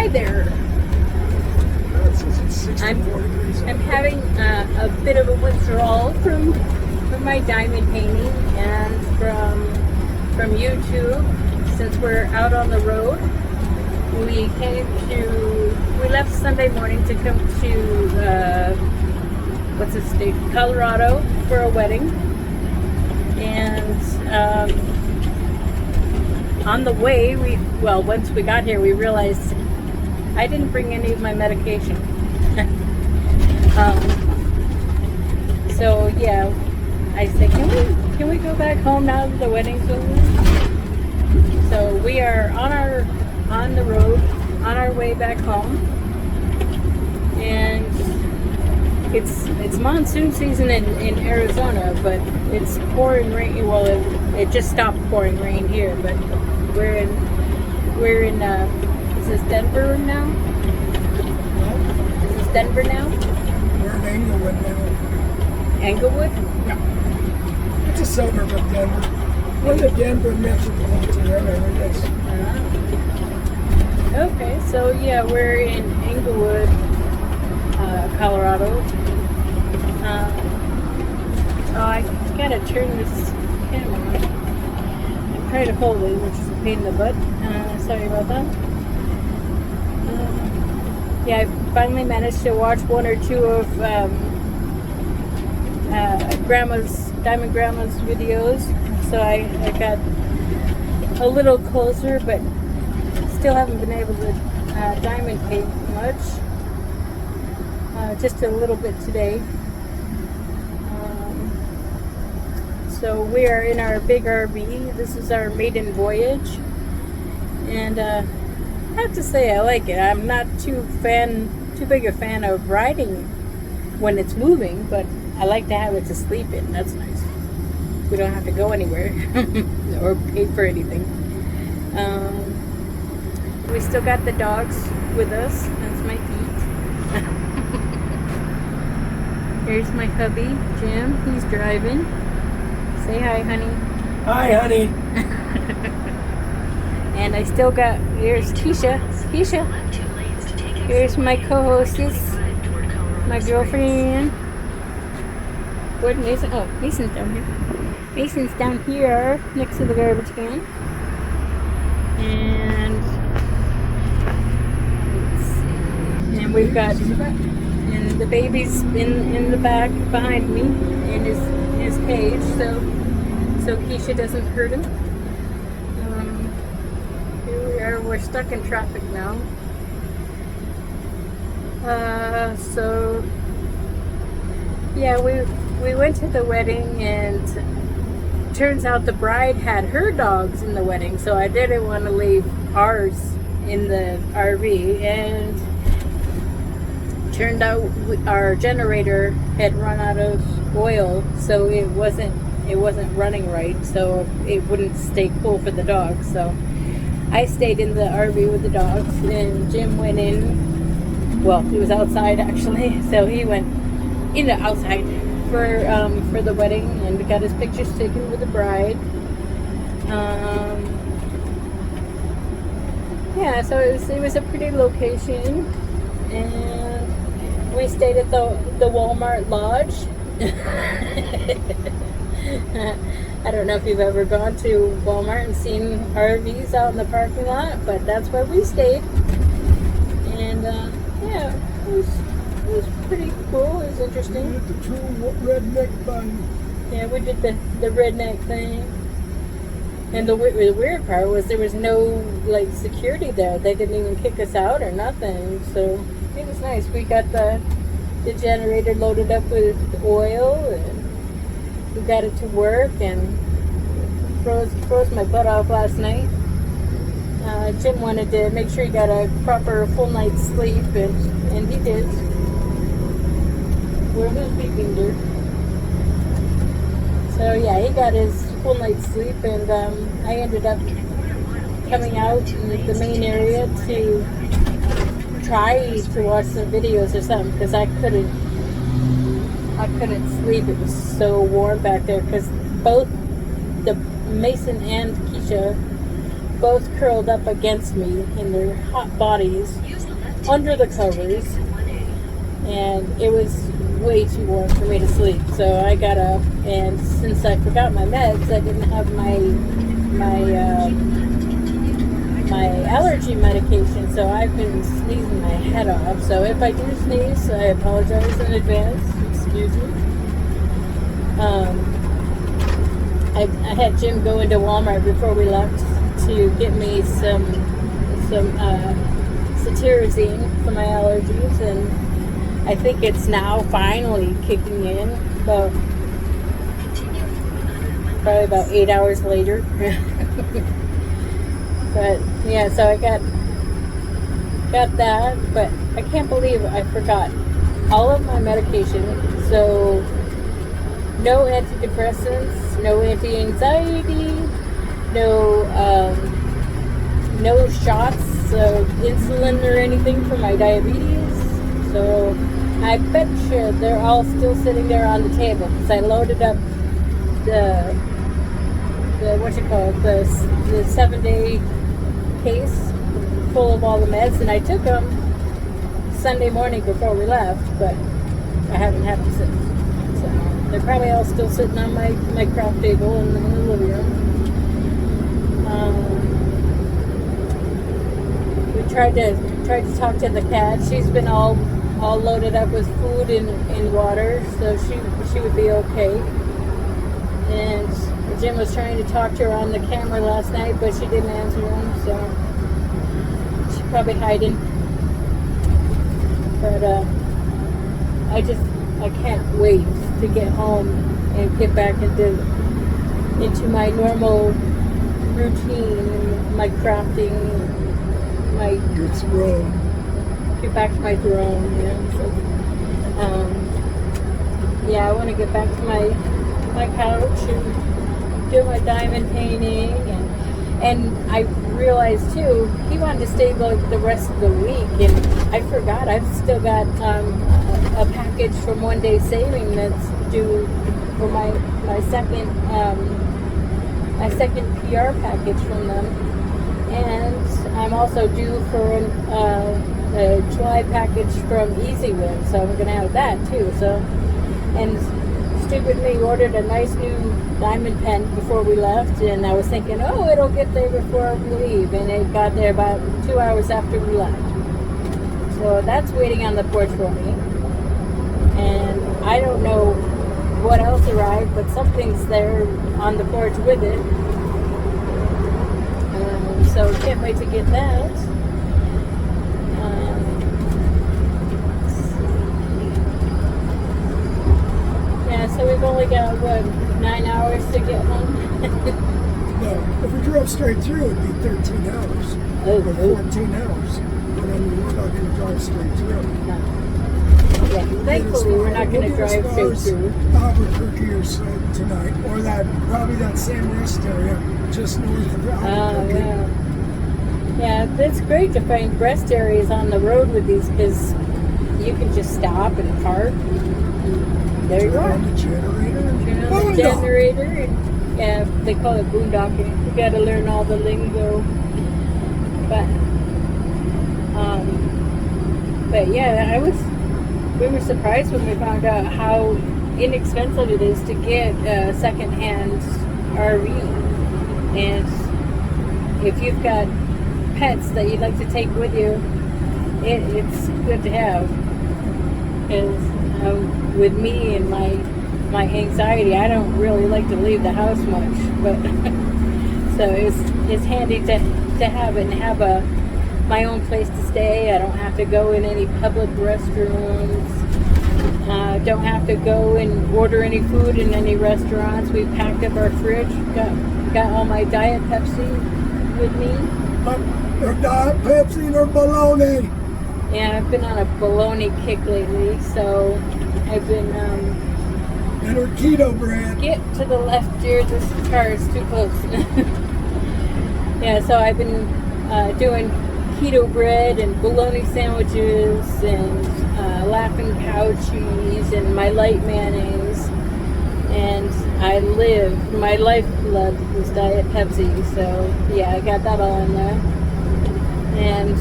Hi there. I'm having a bit of a withdrawal from my diamond painting and from YouTube since we're out on the road. We left Sunday morning to come to what's the state? Colorado for a wedding, and on the way once we got here we realized I didn't bring any of my medication. So yeah, I said, can we go back home now that the wedding's over? So we are on the road on our way back home, and it's monsoon season in Arizona, but it's pouring rain. Well, it just stopped pouring rain here, but we're in is this Denver now? Is this Denver now? We're in Englewood now. Englewood? Yeah. It's a suburb of Denver. We're in the Denver metropolitan area, I guess. Okay, so yeah, we're in Englewood, Colorado. I gotta turn this camera on. I'm trying to hold it, which is a pain in the butt. Sorry about that. Yeah, I finally managed to watch one or two of Diamond Grandma's videos, so I got a little closer, but still haven't been able to diamond paint much. Just a little bit today. So we are in our big RV. This is our maiden voyage, and I have to say I like it. I'm not too big a fan of riding when it's moving, but I like to have it to sleep in. That's nice. We don't have to go anywhere or pay for anything. We still got the dogs with us. That's my feet. Here's my hubby, Jim. He's driving. Say hi, honey. Hi, honey. And I still got, here's Keisha. Keisha. Here's my co-hostess, my girlfriend. Where's Mason? Oh, Mason's down here. Mason's down here next to the garbage can. And we've got, and the baby's in the back behind me in his cage, so Keisha doesn't hurt him. Here we are. We're stuck in traffic now. So yeah, we went to the wedding, and turns out the bride had her dogs in the wedding, so I didn't want to leave ours in the RV, and turned out our generator had run out of oil, so it wasn't running right, so it wouldn't stay cool for the dogs. So I stayed in the RV with the dogs, and Jim went in. Well, he was outside actually, so he went outside for the wedding and got his pictures taken with the bride. Yeah, so it was a pretty location, and we stayed at the Walmart Lodge. I don't know if you've ever gone to Walmart and seen RVs out in the parking lot, but that's where we stayed. And yeah, it was pretty cool. It was interesting. We did the true redneck thing. Yeah, we did the redneck thing. And the weird part was there was no security there. They didn't even kick us out or nothing. So it was nice. We got the generator loaded up with oil, and we got it to work, and froze my butt off last night. Jim wanted to make sure he got a proper full night's sleep, and he did. Where was beeping, dude? So yeah, he got his full night's sleep, and I ended up coming out in the main area to try to watch some videos or something, because I couldn't sleep. It was so warm back there, because both the Mason and Keisha both curled up against me in their hot bodies under the covers, and it was way too warm for me to sleep. So I got up, and since I forgot my meds, I didn't have my allergy medication, so I've been sneezing my head off. So if I do sneeze, I apologize in advance. Excuse me. I had Jim go into Walmart before we left to get me some cetirizine for my allergies, and I think it's now finally kicking in. About probably about 8 hours later. But yeah, so I got that, but I can't believe I forgot all of my medication. So no antidepressants, no anti-anxiety, no shots of insulin or anything for my diabetes. So I bet you they're all still sitting there on the table, because I loaded up the 7-day case full of all the meds, and I took them Sunday morning before we left, but I haven't had them since. So they're probably all still sitting on my craft table in the living room. We tried to talk to the cat. She's been all loaded up with food and water, so she would be okay. And Jim was trying to talk to her on the camera last night, but she didn't answer him, so she's probably hiding. But I can't wait to get home and get back into my normal routine, my crafting, Your throne. get back to my throne. Yeah, I want to get back to my couch and do my diamond painting, and I realized too he wanted to stay like the rest of the week, and I forgot I've still got a package from One Day Saving that's due for my second PR package from them, and I'm also due for a July package from Easy Win, so I'm gonna have that too. So, and stupid me ordered a nice new diamond pen before we left, and I was thinking, oh, it'll get there before we leave, and it got there about 2 hours after we left. So that's waiting on the porch for me, and I don't know what else arrived, but something's there on the porch with it. So can't wait to get that. So we've only got, 9 hours to get home? No, if we drove straight through, it'd be 13 hours. Or 14 hours. But I mean, we're not going to drive straight through. No. Yeah, thankfully we're not going to drive straight through. Albuquerque or so tonight. Or probably that same rest area just north of Albuquerque. Yeah, it's great to find rest areas on the road with these, because you can just stop and park. There you are. Turn on the generator. Turn on the generator, and yeah, they call it boondocking. You got to learn all the lingo. But yeah, we were surprised when we found out how inexpensive it is to get a secondhand RV, and if you've got pets that you'd like to take with you, it's good to have. Because with me and my anxiety, I don't really like to leave the house much, but so it's handy to have it and have my own place to stay. I don't have to go in any public restrooms. Don't have to go and order any food in any restaurants. We packed up our fridge. Got all my Diet Pepsi with me. Or Diet Pepsi or bologna. Yeah, I've been on a bologna kick lately, so I've been and her keto bread. Get to the left, dear. This car is too close. Yeah, so I've been doing keto bread and bologna sandwiches and laughing cow cheese and my light mayonnaise, and my lifeblood was Diet Pepsi, so yeah, I got that all in there. And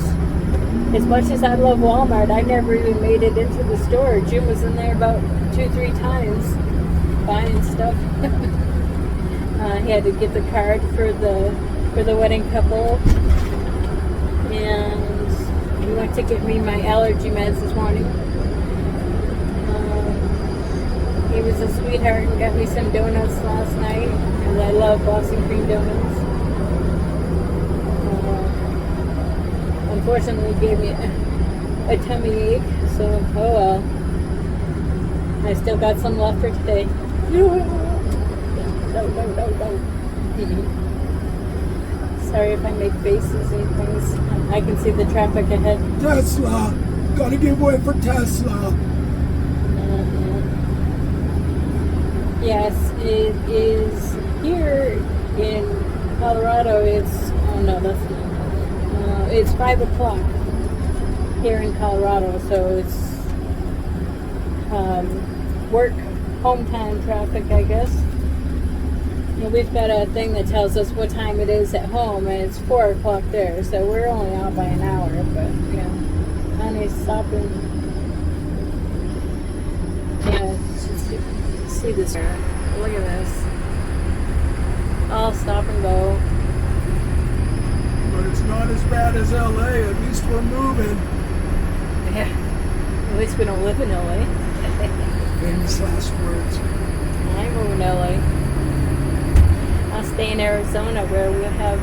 as much as I love Walmart, I never even made it into the store. Jim was in there about 2-3 times buying stuff. He had to get the card for the wedding couple, and he went to get me my allergy meds this morning. He was a sweetheart and got me some donuts last night, and I love Boston cream donuts. Unfortunately, it gave me a tummy ache, so oh well. I still got some left for today. No. Sorry if I make faces and things. I can see the traffic ahead. Tesla! Gotta give way for Tesla! Yes, it is here in Colorado. It's, oh no, that's not. It's 5 o'clock here in Colorado, so it's work, home time traffic, I guess. And we've got a thing that tells us what time it is at home, and it's 4 o'clock there, so we're only out by an hour, but yeah. Honey's stopping. Yeah, see this. Look at this. I'll stop and go. But it's not as bad as LA. At least we're moving. Yeah. At least we don't live in LA. Famous last words. I move in LA. I'll stay in Arizona where we'll have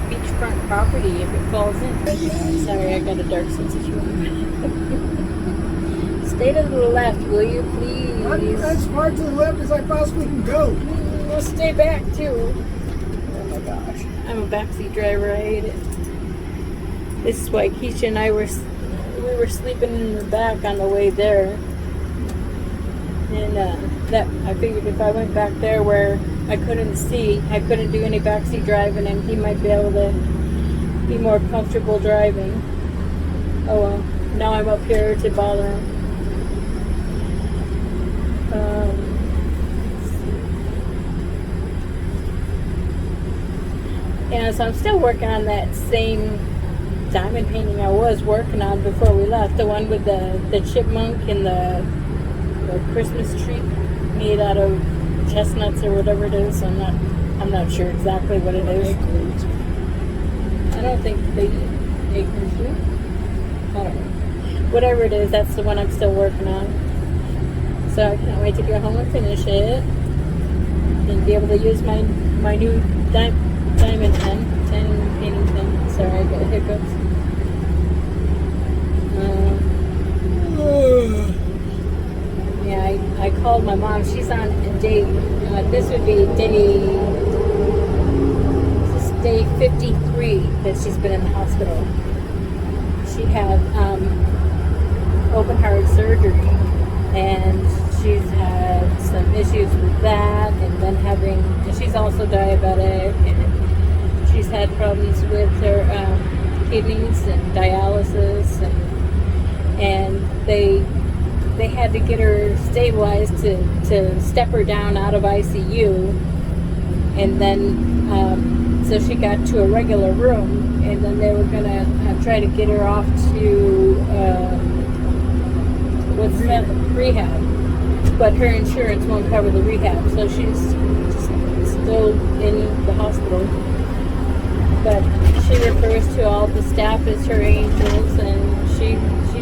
beachfront property if it falls in. Sorry, I got a dark sense of humor. Stay to the left, will you please? I'm as far to the left as I possibly can go. We'll stay back too. Oh my gosh. I'm a backseat driver. I hate it. This is why Keisha and I were sleeping in the back on the way there. And that I figured if I went back there where I couldn't see, I couldn't do any backseat driving, and he might be able to be more comfortable driving. Oh well. Now I'm up here to bother him. Yeah, so I'm still working on that same diamond painting I was working on before we left. The one with the chipmunk and the Christmas tree made out of chestnuts or whatever it is. I'm not sure exactly what it is. I don't think they eat acorns, do they? I don't know. Whatever it is, that's the one I'm still working on. So I can't wait to go home and finish it and be able to use my new diamond pen painting pen. Sorry, I got hiccups. Yeah, I called my mom. She's on a day. This would be day 53 that she's been in the hospital. She had open heart surgery, and she's had some issues with that, and then she's also diabetic, and she's had problems with her kidneys and dialysis, and they had to get her stabilized to step her down out of ICU, and then so she got to a regular room, and then they were gonna try to get her off to rehab, but her insurance won't cover the rehab, so she's still in the hospital. But she refers to all the staff as her angels, and she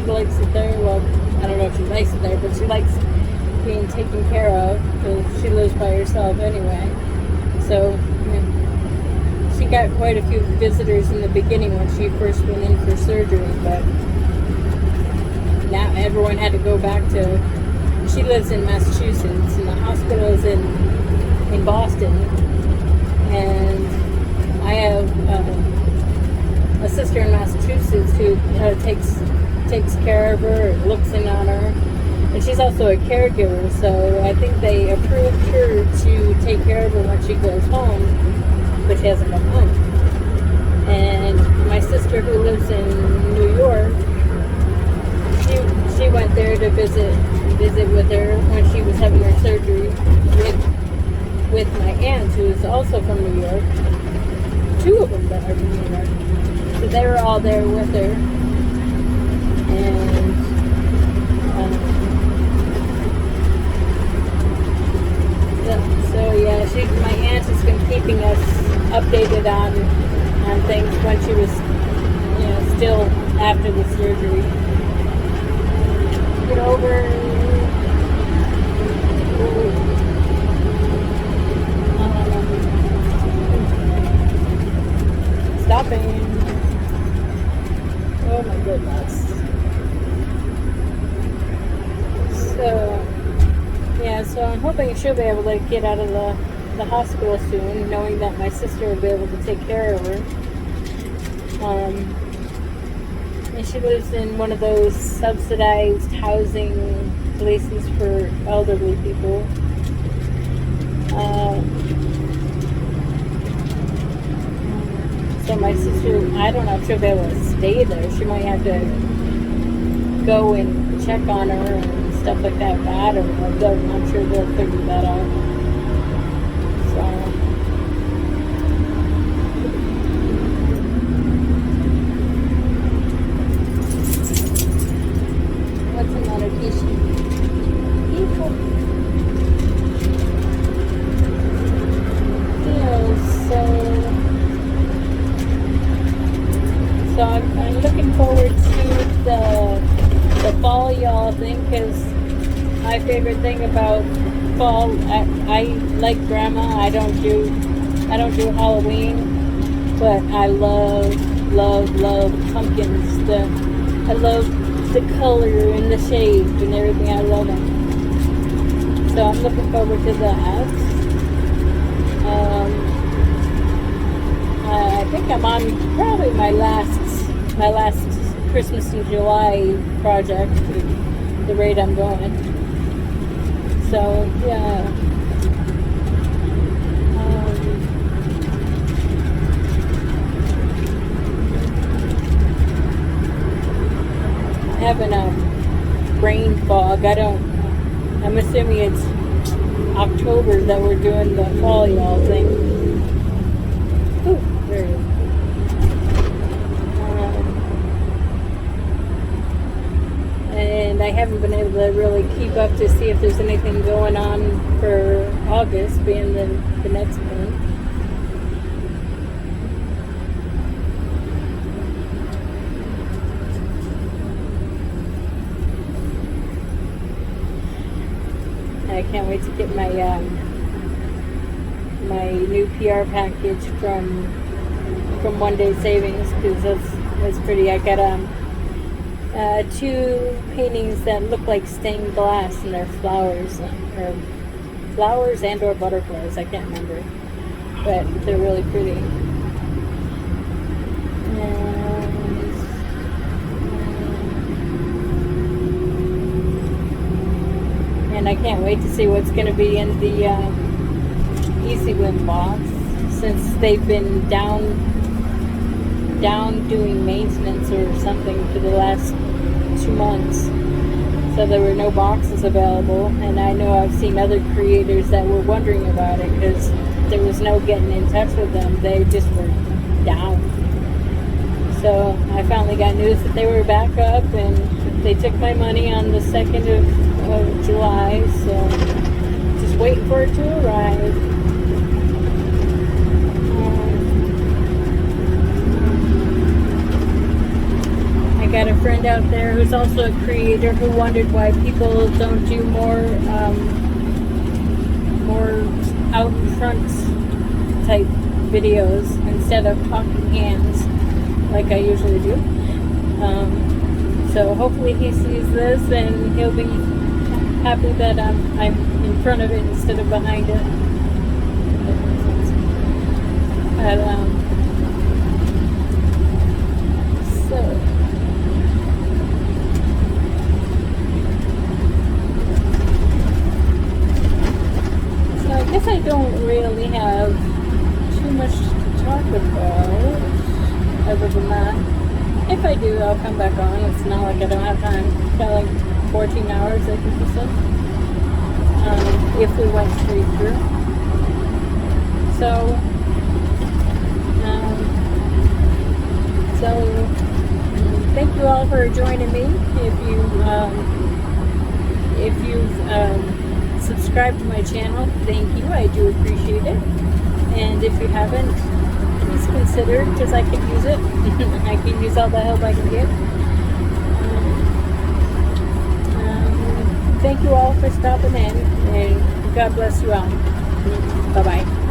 likes it there. Well, I don't know if she likes it there, but she likes being taken care of because she lives by herself anyway. So she got quite a few visitors in the beginning when she first went in for surgery, but now everyone had to go back to. She lives in Massachusetts, and the hospital is in Boston, and I have a sister in Massachusetts who takes care of her and looks in on her, and she's also a caregiver, so I think they approved her to take care of her when she goes home, but she hasn't come home. And my sister who lives in New York, she went there to visit with her when she was having her surgery York. Two of them that are from New York. So they were all there with her. And so yeah, my aunt has been keeping us updated on things when she was, still after the surgery. Get over. Stopping. Oh my goodness. So I'm hoping she'll be able to get out of the hospital soon, knowing that my sister will be able to take care of her. And she lives in one of those subsidized housing places for elderly people. So my sister, I don't know if she'll be able to stay there. She might have to go and check on her and stuff like that. But I don't know. I'm sure they'll figure that out. So. What's another issue? People. So I'm looking forward to the fall y'all thing, because my favorite thing about fall, I like grandma. I don't do Halloween, but I love pumpkins. I love the color and the shape and everything. I love them. So I'm looking forward to that. I think I'm on probably my last Christmas in July project, the rate I'm going. So yeah. Having a brain fog. I'm assuming it's October that we're doing the fall y'all thing. Ooh, there it is. And I haven't been able to really keep up to see if there's anything going on for August, being the next month. I can't wait to get my my new PR package from One Day Savings, because that's pretty. I got two paintings that look like stained glass, and they're flowers and or butterflies. I can't remember, but they're really pretty. And I can't wait to see what's going to be in the Easy Win box, since they've been down doing maintenance or something for the last 2 months. So there were no boxes available, and I know I've seen other creators that were wondering about it because there was no getting in touch with them. They just were down. So I finally got news that they were back up, and they took my money on the 2nd of July, so just waiting for it to arrive. I got a friend out there who's also a creator who wondered why people don't do more out in front type videos instead of talking hands like I usually do. So hopefully he sees this and he'll be happy that I'm in front of it instead of behind it. But, so I guess I don't really have too much to talk about other than that. If I do, I'll come back on. It's not like I don't have time. Got like 14 hours, I think you said. If we went straight through. So, So thank you all for joining me. If you've subscribed to my channel, thank you. I do appreciate it. And if you haven't, please consider, because I can use it. I can use all the help I can get. Thank you all for stopping in, and God bless you all. Bye-bye.